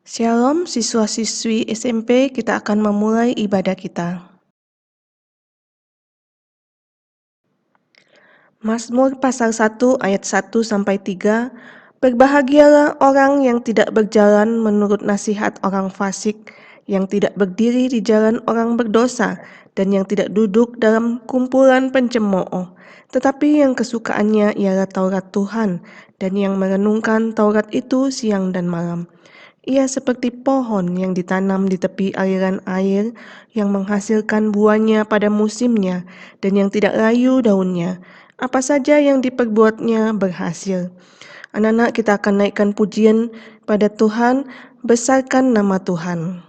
Shalom siswa-siswi SMP, kita akan memulai ibadah kita. Mazmur pasal 1 ayat 1-3. Berbahagialah orang yang tidak berjalan menurut nasihat orang fasik, yang tidak berdiri di jalan orang berdosa, dan yang tidak duduk dalam kumpulan pencemooh. Tetapi yang kesukaannya ialah Taurat Tuhan, dan yang merenungkan Taurat itu siang dan malam. Ia seperti pohon yang ditanam di tepi aliran air, yang menghasilkan buahnya pada musimnya, dan yang tidak layu daunnya. Apa saja yang diperbuatnya berhasil. Anak-anak, kita akan naikkan pujian pada Tuhan, besarkan nama Tuhan.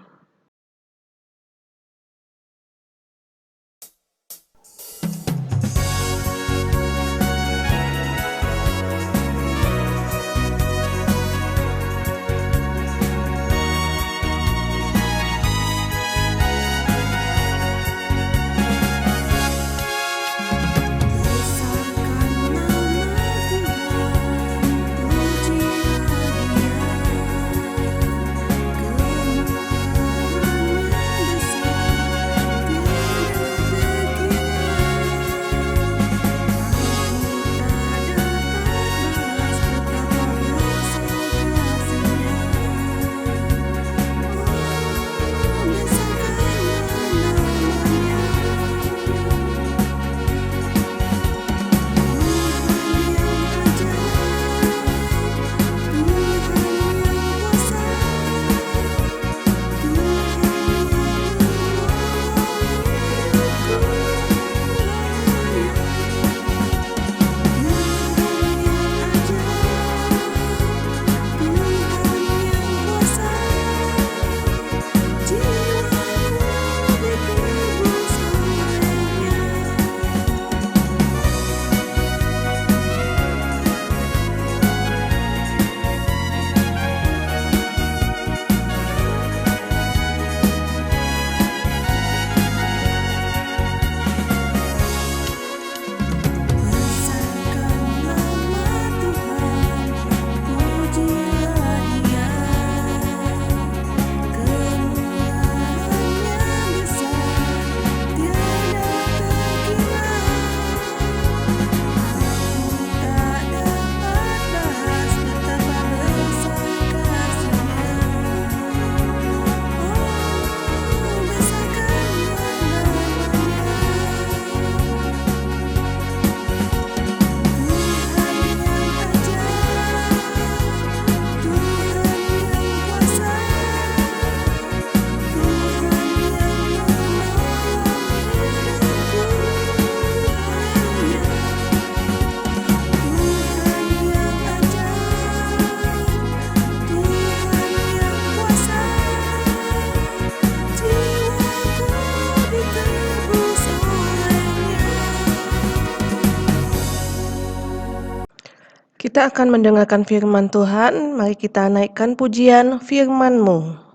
Kita akan mendengarkan firman Tuhan. Mari kita naikkan pujian firman-Mu.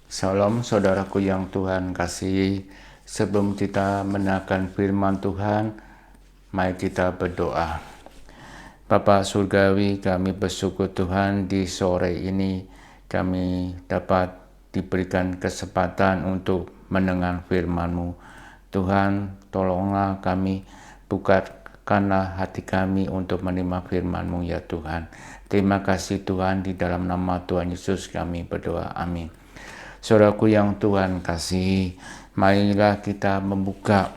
Salam saudaraku yang Tuhan kasihi. Sebelum kita mendengarkan firman Tuhan, mari kita berdoa. Bapa Surgawi, kami bersyukur Tuhan di sore ini kami dapat diberikan kesempatan untuk mendengar firman-Mu. Tuhan, tolonglah kami, bukakanlah hati kami untuk menerima firman-Mu ya Tuhan. Terima kasih Tuhan, di dalam nama Tuhan Yesus kami berdoa, amin. Saudaraku yang Tuhan kasihi, marilah kita membuka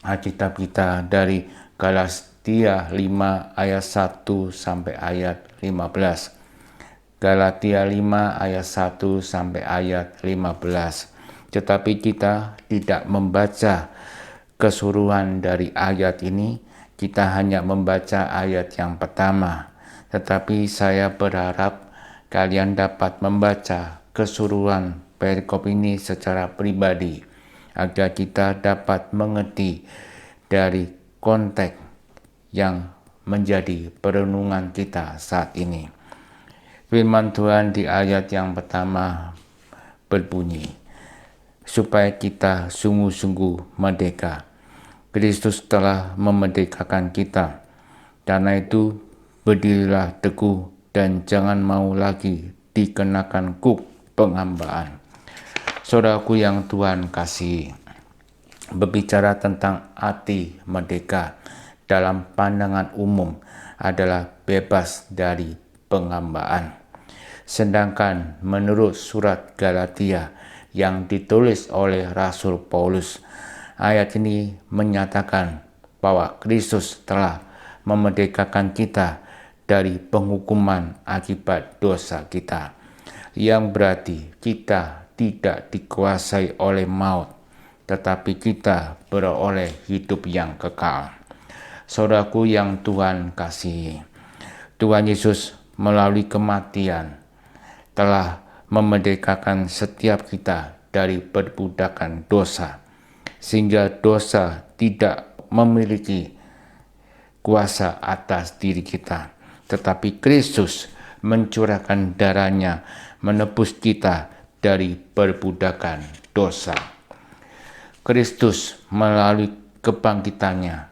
Alkitab kita dari Galatia 5 ayat 1 sampai ayat 15. Galatia 5 ayat 1 sampai ayat 15. Tetapi kita tidak membaca keseluruhan dari ayat ini, kita hanya membaca ayat yang pertama. Tetapi saya berharap kalian dapat membaca keseluruhan perikop ini secara pribadi, agar kita dapat mengerti dari konteks yang menjadi perenungan kita saat ini. Firman Tuhan di ayat yang pertama berbunyi, supaya kita sungguh-sungguh merdeka. Kristus telah memerdekakan kita. Karena itu, berdirilah teguh dan jangan mau lagi dikenakan kuk penghambaan. Saudaraku yang Tuhan kasihi, berbicara tentang arti merdeka dalam pandangan umum adalah bebas dari penghambaan. Sedangkan menurut surat Galatia yang ditulis oleh Rasul Paulus, ayat ini menyatakan bahwa Kristus telah memerdekakan kita dari penghukuman akibat dosa kita, yang berarti kita tidak dikuasai oleh maut, tetapi kita beroleh hidup yang kekal. Saudaraku yang Tuhan kasihi, Tuhan Yesus melalui kematian telah memerdekakan setiap kita dari perbudakan dosa, sehingga dosa tidak memiliki kuasa atas diri kita. Tetapi Kristus mencurahkan darahnya menebus kita dari perbudakan dosa. Kristus melalui kebangkitannya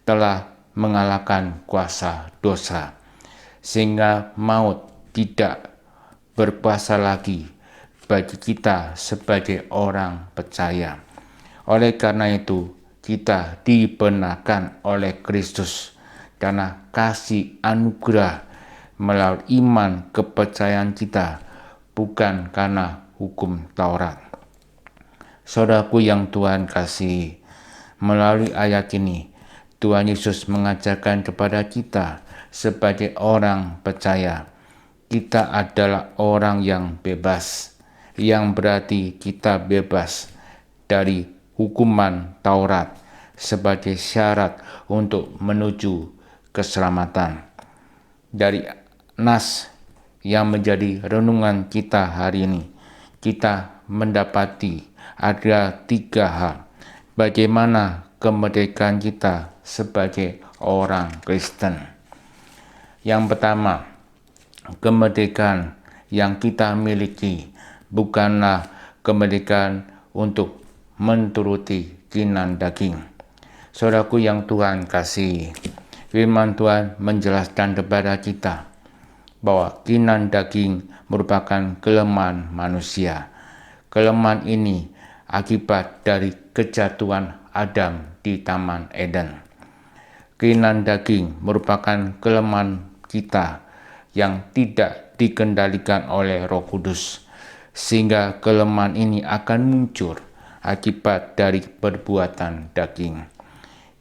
telah mengalahkan kuasa dosa, sehingga maut tidak berkuasa lagi bagi kita sebagai orang percaya. Oleh karena itu, kita dibenarkan oleh Kristus karena kasih anugerah melalui iman kepercayaan kita, bukan karena hukum Taurat. Saudaraku yang Tuhan kasihi, melalui ayat ini Tuhan Yesus mengajarkan kepada kita sebagai orang percaya, kita adalah orang yang bebas, yang berarti kita bebas dari hukuman Taurat sebagai syarat untuk menuju keselamatan. Dari nas yang menjadi renungan kita hari ini, kita mendapati ada 3 hal bagaimana kemerdekaan kita sebagai orang Kristen. Yang pertama, kemerdekaan yang kita miliki bukanlah kemerdekaan untuk menuruti keinginan daging. Saudaraku yang Tuhan kasihi, firman Tuhan menjelaskan kepada kita bahwa keinginan daging merupakan kelemahan manusia. Kelemahan ini akibat dari kejatuhan Adam di Taman Eden. Keinginan daging merupakan kelemahan kita yang tidak dikendalikan oleh Roh Kudus, sehingga kelemahan ini akan muncul akibat dari perbuatan daging.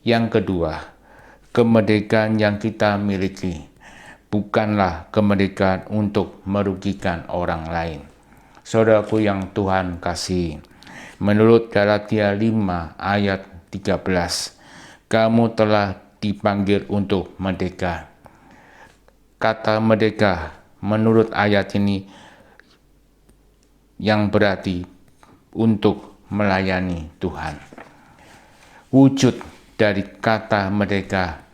Yang kedua, kemerdekaan yang kita miliki bukanlah kemerdekaan untuk merugikan orang lain. Saudaraku yang Tuhan kasihi, menurut Galatia 5 ayat 13, kamu telah dipanggil untuk merdeka. Kata merdeka menurut ayat ini yang berarti untuk melayani Tuhan. Wujud dari kata merdeka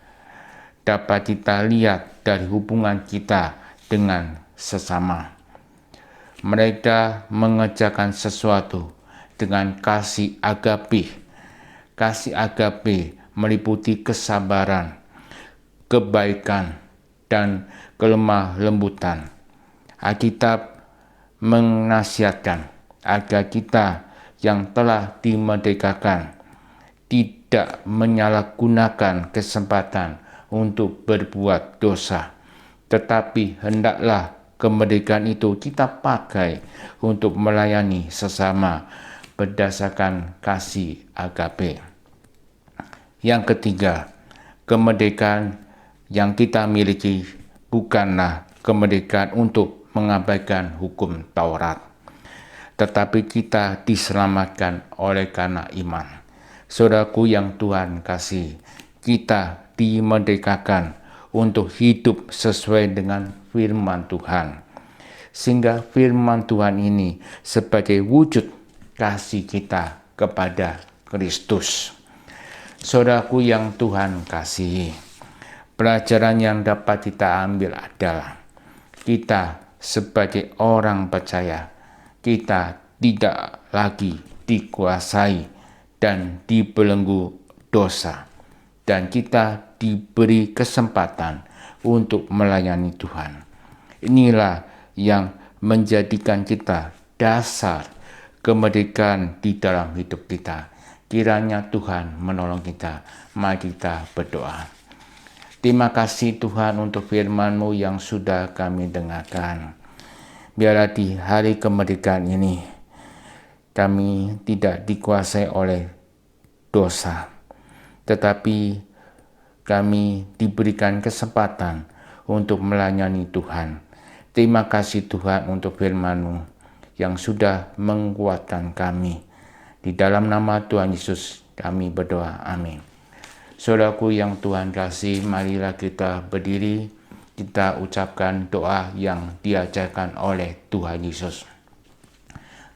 dapat kita lihat dari hubungan kita dengan sesama. Mereka mengerjakan sesuatu dengan kasih agape. Kasih agape meliputi kesabaran, kebaikan, dan kelemah lembutan. Alkitab menasihatkan agar kita yang telah dimerdekakan tidak menyalahgunakan kesempatan untuk berbuat dosa, tetapi hendaklah kemerdekaan itu kita pakai untuk melayani sesama berdasarkan kasih agape. Yang ketiga, kemerdekaan yang kita miliki bukanlah kemerdekaan untuk mengabaikan hukum Taurat, tetapi kita diselamatkan oleh karena iman. Saudaraku yang Tuhan kasih, kita dimerdekakan untuk hidup sesuai dengan firman Tuhan. Sehingga firman Tuhan ini sebagai wujud kasih kita kepada Kristus. Saudaraku yang Tuhan kasih, pelajaran yang dapat kita ambil adalah kita sebagai orang percaya, kita tidak lagi dikuasai dan dibelenggu dosa, dan kita diberi kesempatan untuk melayani Tuhan. Inilah yang menjadikan kita dasar kemerdekaan di dalam hidup kita. Kiranya Tuhan menolong kita. Mari kita berdoa. Terima kasih Tuhan untuk firman-Mu yang sudah kami dengarkan. Biarlah di hari kemerdekaan ini kami tidak dikuasai oleh dosa, tetapi kami diberikan kesempatan untuk melayani Tuhan. Terima kasih Tuhan untuk firman-Mu yang sudah menguatkan kami. Di dalam nama Tuhan Yesus kami berdoa, amin. Saudaraku yang Tuhan kasih, marilah kita berdiri, kita ucapkan doa yang diajarkan oleh Tuhan Yesus.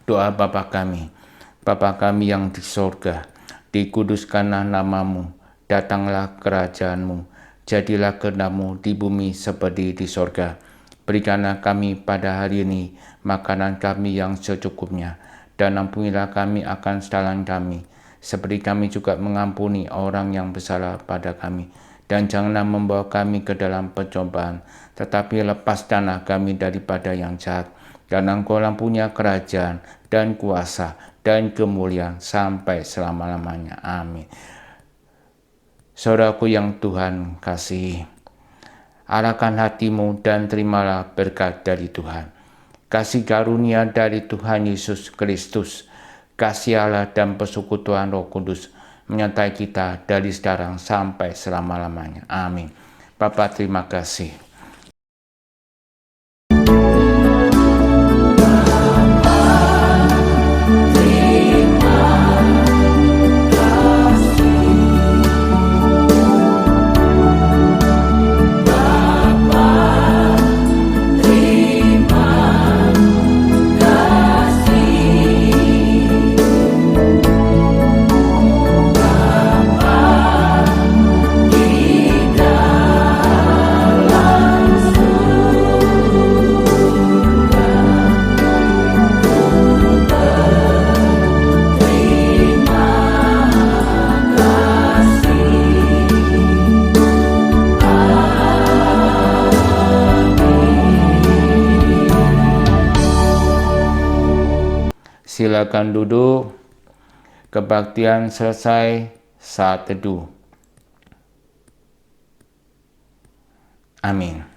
Doa Bapa kami yang di sorga, dikuduskanlah nama-Mu, datanglah kerajaan-Mu, jadilah kehendak-Mu di bumi seperti di sorga. Berikanlah kami pada hari ini makanan kami yang secukupnya, dan ampunilah kami akan kesalahan kami, seperti kami juga mengampuni orang yang bersalah pada kami. Dan janganlah membawa kami ke dalam pencobaan, tetapi lepaskanlah kami daripada yang jahat. Karena Engkau-lah punya kerajaan dan kuasa dan kemuliaan sampai selama-lamanya. Amin. Saudaraku yang Tuhan kasih, arahkan hatimu dan terimalah berkat dari Tuhan. Kasih karunia dari Tuhan Yesus Kristus, kasih Allah dan persekutuan Roh Kudus menyertai kita dari sekarang sampai selama-lamanya. Amin. Bapa, terima kasih. Silakan duduk. Kebaktian selesai saat teduh. Amin.